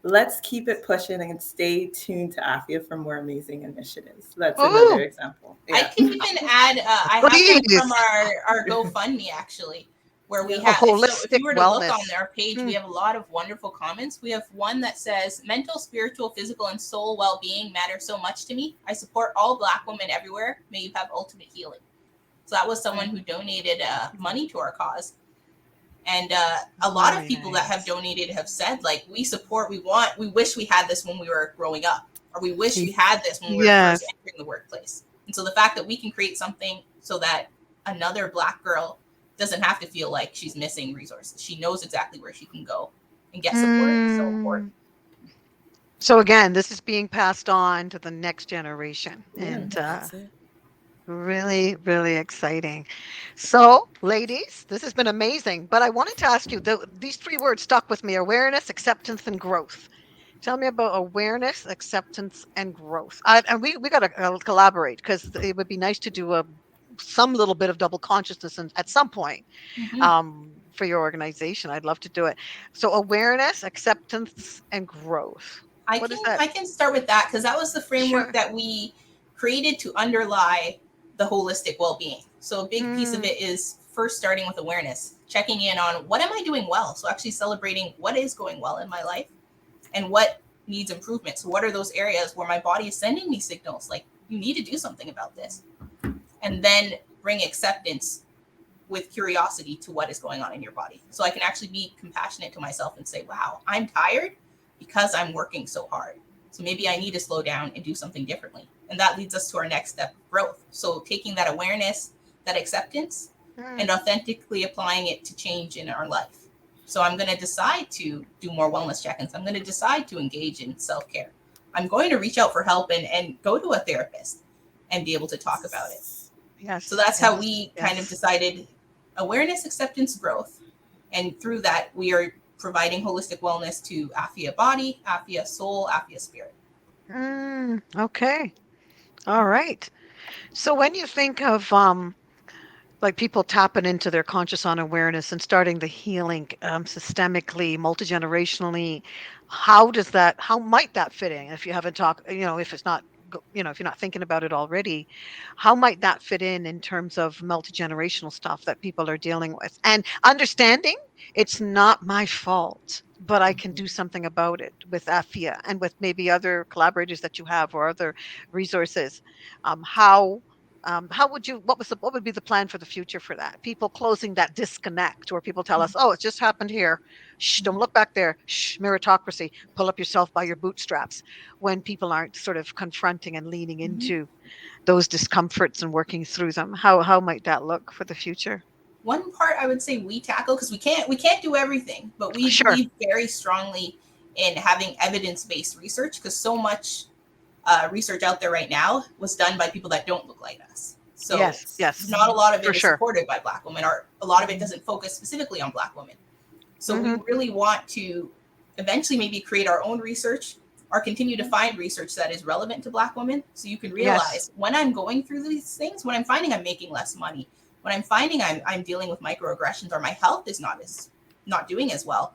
Let's keep it pushing and stay tuned to Afya for more amazing initiatives. That's another Oh, example. I Yeah. can even add, I have one please. from our GoFundMe actually, where we Yeah. A have, if holistic you were to look on wellness. our page, we Mm. have a lot of wonderful comments. We have one that says, mental, spiritual, physical, and soul well being matter so much to me. I support all Black women everywhere. May you have ultimate healing. So that was someone who donated money to our cause. And a lot of Very people that have nice. donated have said, like, we support, we wish we had this when we were growing up, or we wish we had this when we were first Yes. entering the workplace. And so the fact that we can create something so that another Black girl doesn't have to feel like she's missing resources, she knows exactly where she can go and get support, is so Mm. important. So again, this is being passed on to the next generation, Yeah. and That's it. really, really exciting. So, ladies, this has been amazing. But I wanted to ask you, these three words stuck with me: awareness, acceptance, and growth. Tell me about awareness, acceptance, and growth. And we got to collaborate because it would be nice to do some little bit of double consciousness at some point Mhm. for your organization. I'd love to do it. So awareness, acceptance, and growth. I What can is that? I can start with that because that was the framework Sure. that we created to underlie the holistic well-being. So a big piece of Mm, it is first starting with awareness, checking in on what am I doing well. So actually celebrating what is going well in my life and what needs improvement. So what are those areas where my body is sending me signals like you need to do something about this, and then bring acceptance with curiosity to what is going on in your body. So I can actually be compassionate to myself and say, wow, I'm tired because I'm working so hard. So maybe I need to slow down and do something differently. And that leads us to our next step of growth. So taking that awareness, that acceptance, mm, and authentically applying it to change in our life. So I'm going to decide to do more wellness check-ins. I'm going to decide to engage in self-care. I'm going to reach out for help and go to a therapist and be able to talk about it. So yes. that's how Yes. we kind of Yes. decided awareness, acceptance, growth. And through that, we are providing holistic wellness to Afya Body, Afya Soul, Afya Spirit. Okay. All right. So when you think of like people tapping into their conscious unawareness and starting the healing systemically, multi-generationally, how might that fit in if you haven't talked, if it's not, if you're not thinking about it already, how might that fit in terms of multi-generational stuff that people are dealing with and understanding it's not my fault, but I can do something about it with Afia and with maybe other collaborators that you have or other resources. How would you what would be the plan for the future for that? People closing that disconnect where people tell us, "Oh, it just happened here. Shh, don't look back there. Shh, meritocracy. Pull up yourself by your bootstraps." When people aren't sort of confronting and leaning Mm-hmm. into those discomforts and working through them, how might that look for the future? One part I would say we tackle because we can't do everything, but we Sure. believe very strongly in having evidence-based research because so much research out there right now was done by people that don't look like us. So Yes, yes, not a lot of for it is sure. supported by Black women, or a lot of it doesn't focus specifically on Black women. So we Hmm. really want to eventually maybe create our own research or continue to find research that is relevant to Black women. So you can Yes. realize when I'm going through these things, when I'm finding I'm making less money, when I'm finding I'm dealing with microaggressions or my health is not doing as well,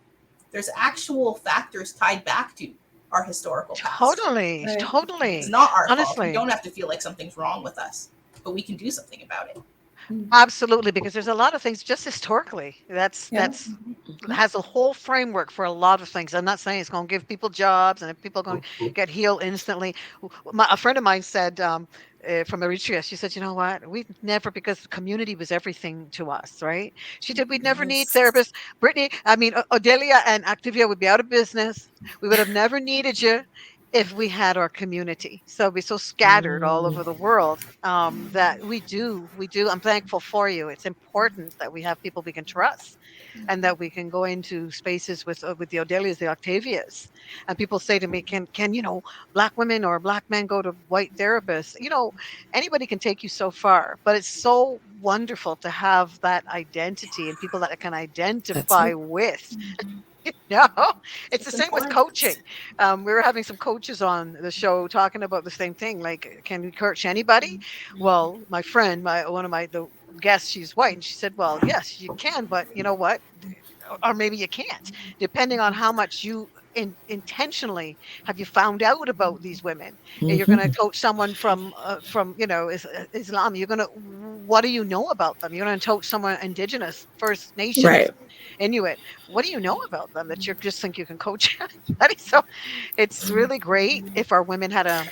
there's actual factors tied back to our historical past. Totally, Right. It's totally. not our fault. We Honestly. don't have to feel like something's wrong with us, but we can do something about it. Absolutely, because there's a lot of things just historically. That's Yeah. that's has a whole framework for a lot of things. I'm not saying it's going to give people jobs and if people are going to get healed instantly. A friend of mine said from Eritrea, she said, you know what? We never, because the community was everything to us, right? She said, we'd never need Yes. therapists. Brittany, I mean, Odelia and Octavia would be out of business. We would have never needed you if we had our community. So we're so scattered all over the world that we do. I'm thankful for you. It's important that we have people we can trust and that we can go into spaces with the Odelias, the Octavias. And people say to me, can black women or black men go to white therapists? Anybody can take you so far, but it's so wonderful to have that identity and people that I can That's identify right. with. No, it's the It's same with important. coaching. We were having some coaches on the show talking about the same thing. Like, can we coach anybody? Well, my friend, one of the guests, she's white, and she said, "Well, yes, you can, but you know what? Or maybe you can't, depending on how much you intentionally have you found out about these women. And you're going to Mhm. coach someone from Islam. You're going to what do you know about them? You're going to coach someone indigenous, First Nations, Right. Inuit. What do you know about them that you just think you can coach anybody? So it's really great if our women had a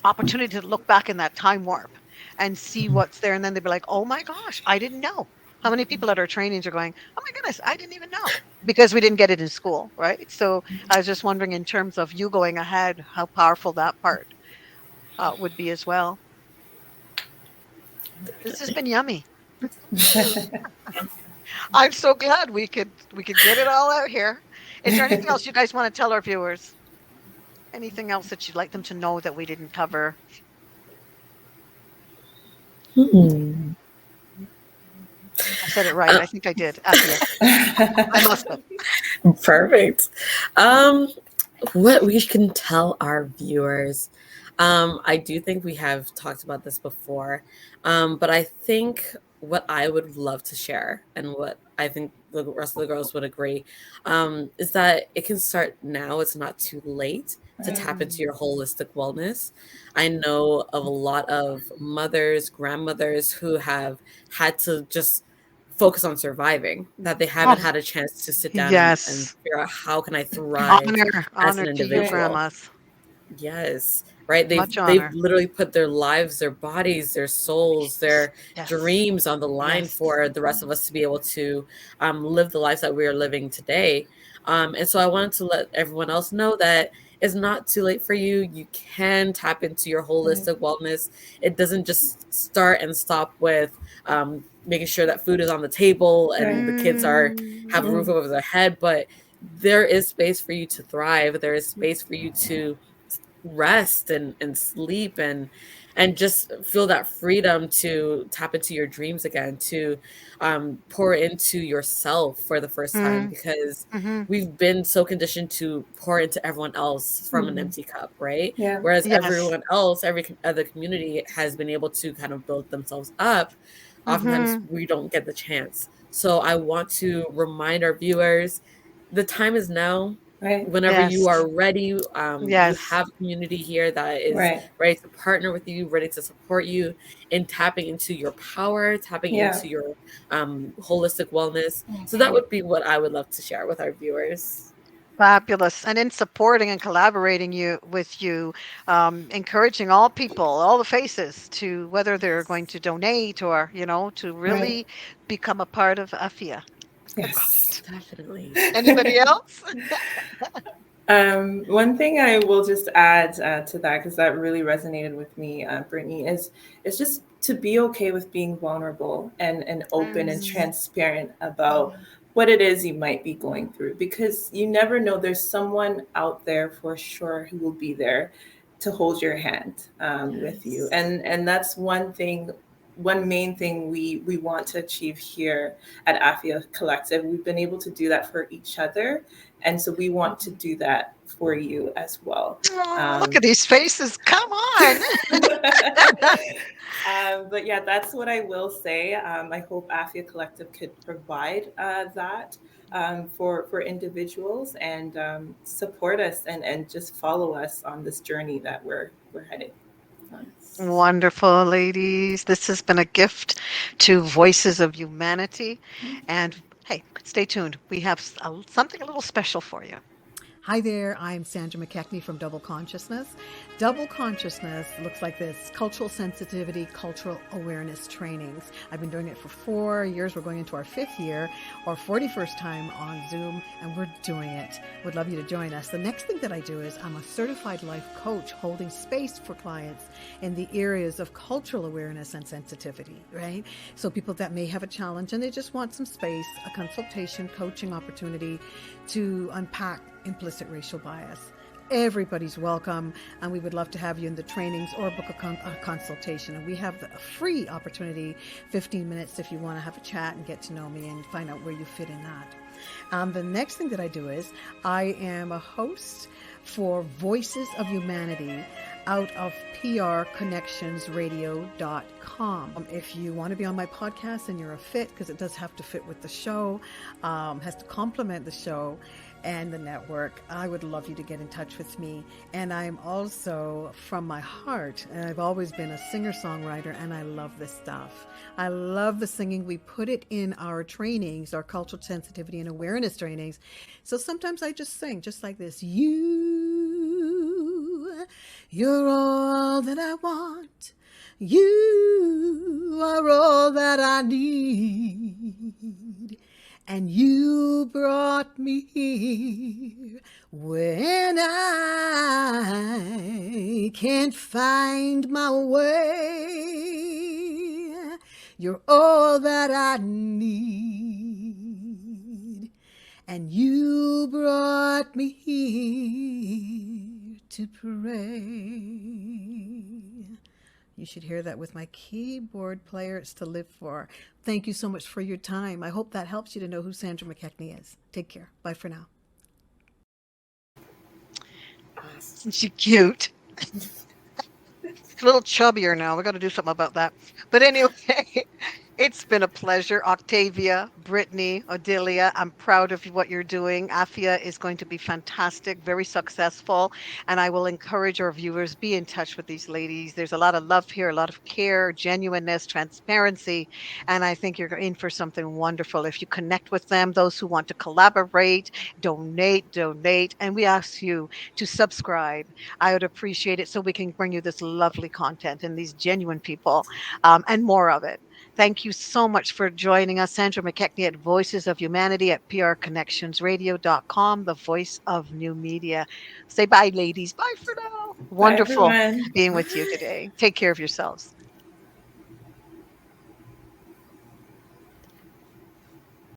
opportunity to look back in that time warp and see what's there. And then they'd be like, oh my gosh, I didn't know. How many people at our trainings are going, oh my goodness, I didn't even know because we didn't get it in school, right? So I was just wondering, in terms of you going ahead, how powerful that part would be as well. This has been yummy. I'm so glad we could get it all out here. Is there anything else you guys want to tell our viewers? Anything else that you'd like them to know that we didn't cover? Hmm. I said it right. Uh, I think I did. Afia. I must have. Perfect. Um, What we can tell our viewers. I do think we have talked about this before, but I think what I would love to share and what I think the rest of the girls would agree is that it can start now. It's not too late to Right. tap into your holistic wellness. I know of a lot of mothers, grandmothers who have had to just focus on surviving, that they haven't Oh, had a chance to sit down and yes. figure out how can I thrive Honor, as an honor to you, Right. individual. grandmas. Yes, right. Much They've honor. literally put their lives, their bodies, their souls, Yes, their yes, dreams on the line yes. for the rest of us to be able to live the lives that we are living today. And so I wanted to let everyone else know that it's not too late for you. You can tap into your Right. holistic wellness. It doesn't just start and stop with making sure that food is on the table and Right. the kids are have a roof Mm, over their head, but there is space for you to thrive. There is space for you to rest and sleep and just feel that freedom to tap into your dreams again, to pour into yourself for the first time, mm, because mhm. we've been so conditioned to pour into everyone else from an Mhm. empty cup, right? Yeah. Whereas Yes. everyone else, every other community has been able to kind of build themselves up. Oftentimes Mhm. we don't get the chance. So I want to remind our viewers, the time is now. Right. Whenever you Yes. are ready, you Yes. have a community here that is Right. ready to partner with you, ready to support you in tapping into your power, tapping Yeah. into your holistic wellness. So that Mhm. would be what I would love to share with our viewers. Fabulous. And in supporting and collaborating you, encouraging all people, all the faces to whether they're going to donate or, to Right. really become a part of Afya. Got Yes. it. Definitely. Anybody else? One thing I will just add to that, because that really resonated with me, Brittany, is just to be okay with being vulnerable and open and Mm, transparent about Mhm. what it is you might be going through, because you never know. There's someone out there for sure who will be there to hold your hand with you, Yes. and that's one main thing we want to achieve here at Afya Collective. We've been able to do that for each other, and so we want to Mhm. do that for you as well. oh, look Um, at these faces. Come on. but yeah, that's what I will say. I hope Afya Collective could provide that for individuals, and support us, and just follow us on this journey that we're headed on. Wonderful, ladies. This has been a gift to Voices of Humanity. And hey, stay tuned. We have something a little special for you. Hi there, I'm Sandra McKechnie from Double Consciousness. Double Consciousness looks like this: cultural sensitivity, cultural awareness trainings. I've been doing it for 4 years. We're going into our 5th year, our 41st time on Zoom, and we're doing it. Would love you to join us. The next thing that I do is I'm a certified life coach holding space for clients in the areas of cultural awareness and sensitivity, right? So people that may have a challenge and they just want some space, a consultation, coaching opportunity to unpack implicit racial bias. Everybody's welcome, and we would love to have you in the trainings or book a consultation. And we have a free opportunity, 15 minutes, if you want to have a chat and get to know me and find out where you fit in that. The next thing that I do is I am a host for Voices of Humanity out of prconnectionsradio.com. If you want to be on my podcast and you're a fit, because it does have to fit with the show, has to complement the show and the network, I would love you to get in touch with me. And I'm also, from my heart, and I've always been a singer-songwriter, and I love this stuff. I love the singing. We put it in our trainings, our cultural sensitivity and awareness trainings. So sometimes I just sing just like this. You're all that I want. You are all that I need. And you brought me here when I can't find my way. You're all that I need. And you brought me here to pray. You should hear that with my keyboard player. It's to live for. Thank you so much for your time. I hope that helps you to know who Sandra McKechnie is. Take care. Bye for now. Isn't she cute? A little chubbier now. We got to do something about that. But anyway, it's been a pleasure, Octavia, Britney, Odelia. I'm proud of what you're doing. Afya is going to be fantastic, very successful, and I will encourage our viewers, be in touch with these ladies. There's a lot of love here, a lot of care, genuineness, transparency, and I think you're in for something wonderful if you connect with them. Those who want to collaborate, donate, and we ask you to subscribe. I would appreciate it so we can bring you this lovely content and these genuine people, and more of it. Thank you so much for joining us. Sandra McKechnie at Voices of Humanity at prconnectionsradio.com, the voice of new media. Say bye, ladies. Bye for now. Bye, Wonderful everyone. being with you today. Take care of yourselves.